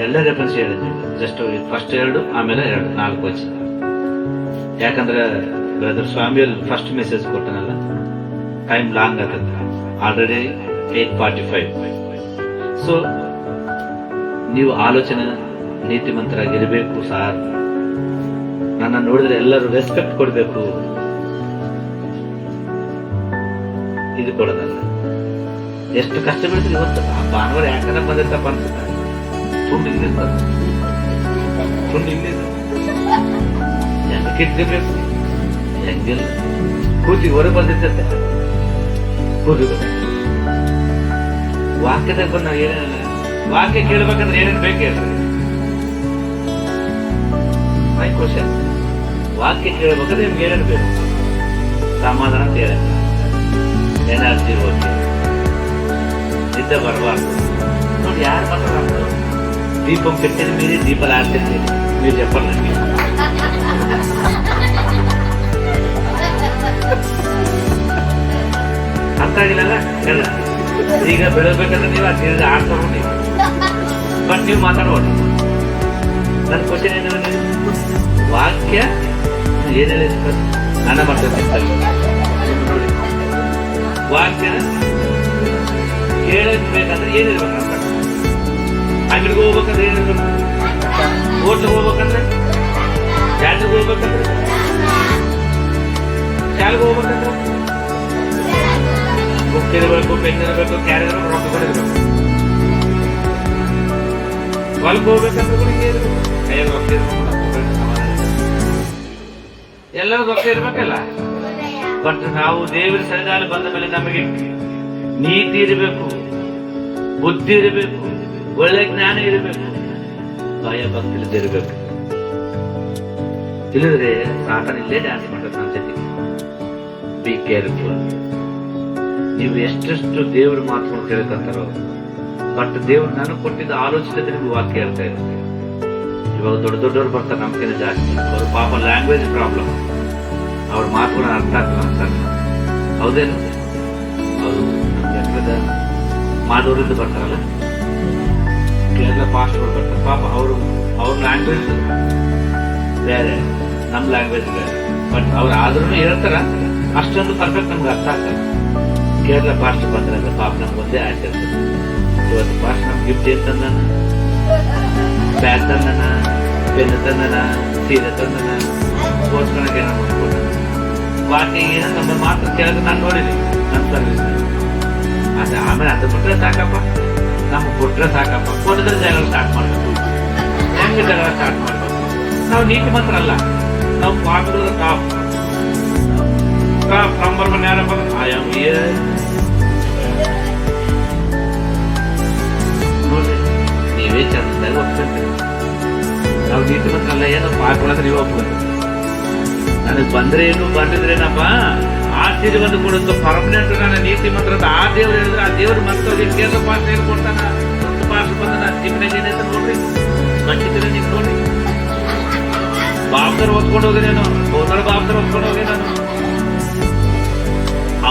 ಎಲ್ಲ ರೆಫರೆನ್ಸ್ ಹೇಳಿದ್ವಿ, just first 2 ಆಮೇಲೆ 4 ವಚನ. ಯಾಕಂದ್ರೆ ಬ್ರದರ್ ಸ್ವಾಮಿಯಲ್ಲಿ ಫಸ್ಟ್ ಮೆಸೇಜ್ ಕೊಟ್ಟನಲ್ಲ, ಟೈಮ್ ಲಾಂಗ್ ಆಗತ್ತೆ, ಆಲ್ರೆಡಿ 8:45. ಸೊ ನೀವು ಆಲೋಚನೆ ನೀತಿಮಂತರಾಗಿರ್ಬೇಕು ಸಾರ್. ನನ್ನ ನೋಡಿದ್ರೆ ಎಲ್ಲರೂ ರೆಸ್ಪೆಕ್ಟ್ ಕೊಡ್ಬೇಕು, ಇದು ಕೊಡೋದಲ್ಲ. ಎಷ್ಟು ಕಷ್ಟ ಬೀಳ್ತೀರಿ ಇವತ್ತು. ಭಾನುವಾರ ಯಾಕಂದ್ರೆ ಬಂದಿರ್ತಪ್ಪ ಅನ್ಸುತ್ತೆ, ತುಂಡು ಇಂಗ್ಲೀಷ್ ಹೆಂಗ ಕಿತ್ಬೇಕು, ಹೆಂಗಿಲ್ಲ ಕೂತಿ ಹೊರಗೆ ಬಂದಿರ್ತೈತೆ. ವಾಕ್ಯದಾಗ ಬಂದ ಏನೇನಿಲ್ಲ, ವಾಕ್ಯ ಕೇಳ್ಬೇಕಂದ್ರೆ ಏನೇನು ಬೇಕು ಹೇಳ್ರಿ. ಮೈ ಕ್ವಶನ್, ವಾಕ್ಯ ಕೇಳ್ಬೇಕಂದ್ರೆ ನಿಮ್ಗೆ ಏನೇನು ಬೇಕು? ಸಮಾಧಾನ ಅಂತ ಹೇಳ, ಎನರ್ಜಿ ಹೋಗಿ ನಿದ್ದೆ ಬರಬಾರ್ದು. ನೋಡಿ ಯಾರು ಮಾತಾಡ, ದೀಪಂ ಕಟ್ಟಿದ ಮೀರಿ ದೀಪ ಆಡ್ತಿರ್ತೀವಿ, ನೀವು చెప్పాలి ನನಗೆ. ಅರ್ಥ ಆಗಿಲ್ಲಲ್ಲ ಹೇಳ. ಈಗ ಬೆಳಬೇಕಂದ್ರೆ ನೀವು ಅದು ಆಡ್ತಾರೋ ನೀವು, ಬಟ್ ನೀವು ಮಾತಾಡೋಣ. ನನ್ನ ಕ್ವಶನ್ ಏನಂದ್ರೆ, ವಾಕ್ಯ ಏನೇನು ನನ್ನ ಮಾಡ್ತಾರೆ ನೋಡಿ, ವಾಕ್ಯ ಕೇಳಬೇಕಂದ್ರೆ ಏನಿರ್ಬೇಕು ಅಂತ. ಅಂಗಡಿಗೆ ಹೋಗ್ಬೇಕಂದ್ರೆ ಏನಿರ್ಬೇಕು, ಹೋಟ್ಲಿಗೆ ಹೋಗ್ಬೇಕಂದ್ರೆ, ಜಾತ್ರೆಗೆ ಹೋಗ್ಬೇಕಂದ್ರೆ, ಶಾಲೆಗೆ ಹೋಗ್ಬೇಕಂದ್ರೆ ಬುಕ್ ಇರಬೇಕು, ಪೆನ್ ಇರಬೇಕು, ಕ್ಯಾರಿ ಇರಬೇಕು, ರೊಕ್ಕ ಕೊಡಿರ್ಬೇಕು. ಹೊಲಕ್ಕೆ ಹೋಗ್ಬೇಕಂದ್ರೆ ಕೂಡ ಹಿಂಗೆ ಇರಬೇಕು, ಕೈಯಲ್ಲಿ ರೊಕ್ಕ ಇರಬೇಕು, ಎಲ್ಲರೂ ರೊಕ್ಕ ಇರ್ಬೇಕಲ್ಲ. ಬಟ್ ನಾವು ದೇವರ ಸನ್ನಿಧಾನ ಬಂದ ಮೇಲೆ ನಮಗೆ ನೀತಿ ಇರಬೇಕು, ಬುದ್ಧಿ ಇರಬೇಕು, ಒಳ್ಳೆ ಜ್ಞಾನ ಇರಬೇಕು, ಭಯ ಭಕ್ತಿ ಇರಬೇಕು. ತಿಳಿದ್ರೆ ಸಾತಾನ ಇಲ್ಲೇ ಡ್ಯಾನ್ಸ್ ಮಾಡ್ಬೇಕು ನಮ್ಮ ಜೊತೆ. Be careful. ನೀವು ಎಷ್ಟೆಷ್ಟು ದೇವ್ರ ಮಾತುಕೊಂಡು ಕೇಳ್ಕೊಂತಾರೋ, ಬಟ್ ದೇವ್ರು ನನಗೆ ಕೊಟ್ಟಿದ್ದ ಆಲೋಚನೆ ನಿಮ್ಗೆ ವಾಕ್ಯ ಹೇಳ್ತಾ ಇರುತ್ತೆ. ಇವಾಗ ದೊಡ್ಡವ್ರು ಬರ್ತಾರೆ ನಮ್ಗಿಂತ ಜಾಸ್ತಿ, ಅವ್ರ ಪಾಪ ಲ್ಯಾಂಗ್ವೇಜ್ ಪ್ರಾಬ್ಲಮ್, ಅವ್ರ ಮಾತುಗಳನ್ನ ಅರ್ಥ ಆಗ್ತದೆ ಅಂತಾನೆ. ಹೌದೇನು? ಅವರು ನಮ್ಗೆ ಎತ್ತರದ ಮಾದೂರಿಂದ ಬರ್ತಾರಲ್ಲ, ಕೇರಳ ಪಾಸ್ಟ್ಗಳು ಬರ್ತಾರೆ, ಪಾಪ ಅವ್ರ ಲ್ಯಾಂಗ್ವೇಜ್ ಬೇರೆ, ನಮ್ಮ ಲ್ಯಾಂಗ್ವೇಜ್ ಬೇರೆ. ಬಟ್ ಅವ್ರು ಆದ್ರೂ ಹೇಳ್ತಾರ, ಅಷ್ಟೊಂದು ಪರ್ಫೆಕ್ಟ್ ನಮ್ಗೆ ಅರ್ಥ ಆಗ್ತದೆ. ಕೇರಳ ಪಾಸ್ಟ್ ಬಂದ್ರೆ ಪಾಪ ನಮ್ಗೆ ಒಂದೇ ಆಸೆ ಇರ್ತದೆ. ಇವತ್ತು ಪಾಸ್ಟ್ ನಮ್ಗೆ ಗಿಫ್ಟ್ ಏನ್ ತಂದನ, ಬ್ಯಾಗ್ ತಂದನ, ಪೆನ್ ತಂದನ, ಸೀರೆ ತಂದನ, ಓದ್ಕೊಳಕ್ಕೆ ಏನೋ ಮಾಡ್ಕೊಡ. ವಾಕ್ಯ ಏನೋ ನಮ್ಮ ಮಾತ್ರ ಕೇಳಿದ್ರೆ ನಾನು ನೋಡಿದ್ದೀನಿ ನನ್ನ ಸರ್ವಿಸ್. ಅದೇ ಆಮೇಲೆ ಅದು ಬಿಟ್ರೆ ಸಾಕಪ್ಪ, ನಮ್ಗೆ ಕೊಟ್ರೆ ಸಾಕಪ್ಪ. ಕೊಟ್ಟಿದ್ರೆ ಜಗಳ ಸ್ಟಾರ್ಟ್ ಮಾಡ್ಬೇಕು, ಹೆಂಗೆ ಜಗಳ ಸ್ಟಾರ್ಟ್ ಮಾಡ್ಬೇಕು. ನಾವು ನೀತಿ ಮಾತ್ರ ಅಲ್ಲ, ನಾವು ಪಾಠದ ಟಾಪ್ ನಂಬರ್ 1 ಯಾರಪ್ಪ, ನೋಡ್ರಿ ನೀವೇ ಚಂದಾಗ ಒಪ್ಕೊಂತೀರಿ. ನಾವು ನೀತಿ ಮಾತ್ರ ಅಲ್ಲ, ಏನೋ ಪಾಠಗಳಂದ್ರೆ ನೀವು ಒಪ್ಕೊಂತೀರಿ. ನನಗೆ ಬಂದ್ರೆ ಏನು ಬಂದಿದ್ರೇನಪ್ಪ, ಆಶೀರ್ವಾದ ಕೊಡುತ್ತ ಪರ್ಮನೆಂಟ್ ನನ್ನ ನೀತಿ ಮಂತ್ರ ಅಂತ ಆ ದೇವ್ರು ಹೇಳಿದ್ರೆ, ಆ ದೇವ್ರ ಮಂತ್ರ ಕೇಂದ್ರ ಪಾಠ ಏನು ಕೊಡ್ತಾನ, ಒಂದು ಪಾಠ ಬಂದ ನಿಮ್ಮನೆಗೆ ಏನಂತ ನೋಡ್ರಿ, ಬಂದಿದ್ರೆ ನೀವು ನೋಡ್ರಿ. ಬಾಬ್ದರ್ ಓದ್ಕೊಂಡು ಹೋಗಿನೇನು, ಹೋದರ ಬಾಬ್ದರ್ ಓದ್ಕೊಂಡು ಹೋಗಿನೇನು.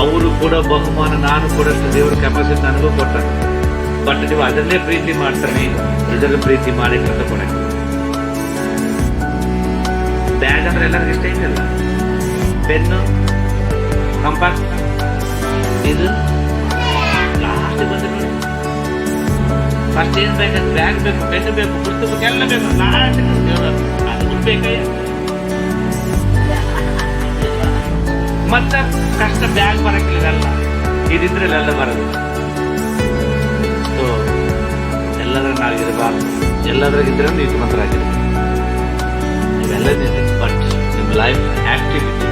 ಅವರು ಕೂಡ ಬಹುಮಾನ ನಾನು ಕೊಡಷ್ಟು ದೇವ್ರ ಕೆಪಾಸಿಟಿ ನನಗೂ ಕೊಟ್ಟ. ಬಟ್ ನೀವು ಅದನ್ನೇ ಪ್ರೀತಿ ಮಾಡ್ತಾನೆ, ಇದನ್ನು ಪ್ರೀತಿ ಮಾಡಿ ಅಂತ ಕೊಡ. ಬ್ಯಾಗ್ ಅಂದ್ರೆ ಎಲ್ಲರಿಗೂ ಇಷ್ಟ ಇದೆಯಲ್ಲ, ಪೆನ್ನು, ಕಂಪಾಸ್, ಇದು ಲಾಸ್ಟ್ ಬಂದು ನೋಡಿ. ಫಸ್ಟ್ ಏನ್ ಬೇಕಂತ ಬ್ಯಾಗ್ ಬೇಕು, ಪೆನ್ ಬೇಕು, ಪುಸ್ತಕ ಎಲ್ಲ ಬೇಕು, ಲಾಸ್ಟ್ ಅದು ಬೇಕಯ್ಯ. ಮತ್ತೆ ಕಷ್ಟ ಬ್ಯಾಗ್ ಬರಕ್ಕಿಲ್ಲ, ಇದಿದ್ರೆ ಎಲ್ಲ ಬರೋದು. ಸೊ ಎಲ್ಲದ್ರ ನಾವಿರಬಾರ್ದು, ಎಲ್ಲದ್ರಾಗಿದ್ರೆ ನೀತಿ ಮಂತ್ರ ಆಗಿರ್ಬೇಕು. ಇವೆಲ್ಲ ಬಟ್ ನಿಮ್ಮ ಲೈಫ್ ಆಕ್ಟಿವಿಟಿ